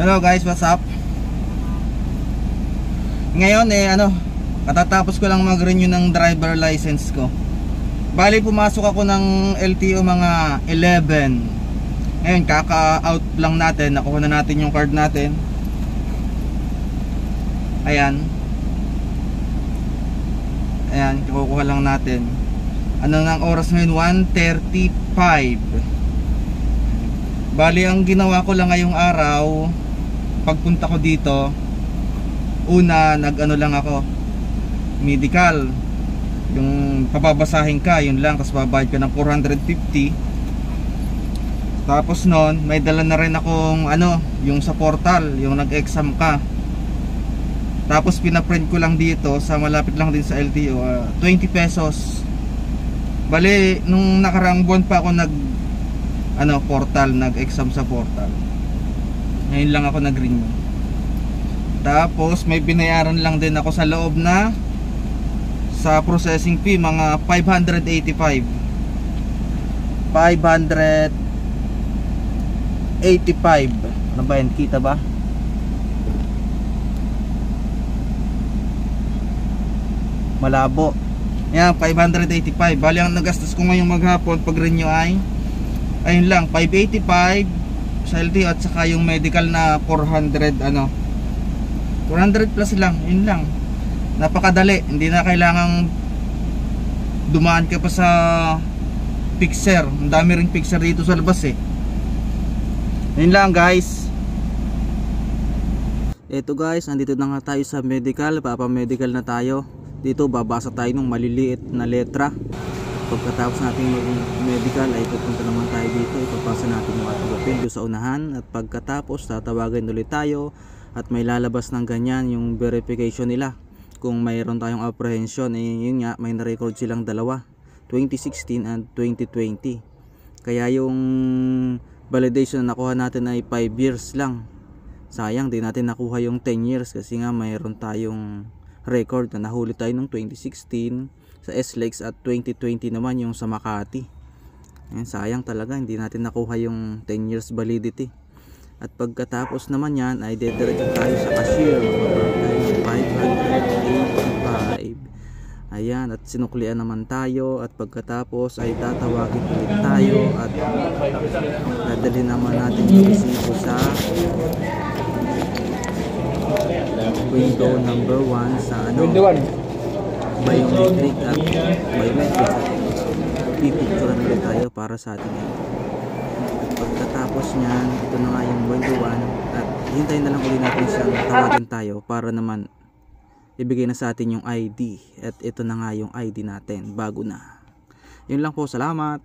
Hello guys, what's up? Ngayon katatapos ko lang mag-renew ng driver license ko. Bali pumasok ako ng LTO mga 11. Ngayon kaka-out lang natin, nakuha na natin yung card natin. Ayan, kukuha lang natin. Ano nang oras ngayon? 1:35. Bali ang ginawa ko lang ngayong araw, pagpunta ko dito, una lang ako, medical, yung papabasahin ka, yun lang, tapos babayad ka ng 450. Tapos nun may dala na rin akong yung sa portal, yung nag-exam ka. Tapos pinaprint ko lang dito sa malapit lang din sa LTO, 20 pesos. Bali nung nakaraang buwan pa ako portal, nag-exam sa portal. Ngayon lang ako nag-renew. Tapos may binayaran lang din ako sa loob na sa processing fee, mga 585. 585. Ano ba yan? Kita ba? Malabo. Yan, 585. Bali ang nagastos ko ngayong maghapon pag renew ay ayun lang, 585 sa LTO at saka yung medical na 400 400 plus lang, yun lang. Napakadali, hindi na kailangang dumaan ka pa sa fixer. Ang dami ring fixer dito sa labas eh. Yun lang guys. Eto guys, andito na nga tayo sa medical, papa-medical na tayo. Dito babasa tayo ng maliliit na letra. Pagkatapos natin mag-medical ay pupunta naman tayo dito, ipapasa natin yung ating papel sa unahan. At pagkatapos tatawagan ulit tayo at may lalabas ng ganyan yung verification nila. Kung mayroon tayong apprehension, yun nga, may na-record silang dalawa, 2016 and 2020. Kaya yung validation na nakuha natin ay 5 years lang. Sayang, di natin nakuha yung 10 years kasi nga mayroon tayong record na nahuli tayo ng 2016 sa SLEX at 2020 naman yung sa Makati. Ayan, sayang talaga, hindi natin nakuha yung 10 years validity. At pagkatapos naman yan ay dediretso tayo sa cashier, 585. Ayan, at sinuklian naman tayo. At pagkatapos ay tatawagin ulit tayo at dadalhin naman natin yung resibo sa window number 1 sa biometric at pipicturean ulit tayo para sa ating ito. At pagkatapos nyan, ito na nga yung window 1 at hintayin na lang ulit natin siyang tawagin tayo para naman ibigay na sa atin yung ID. At ito na nga yung ID natin, bago na. Yun lang po, salamat.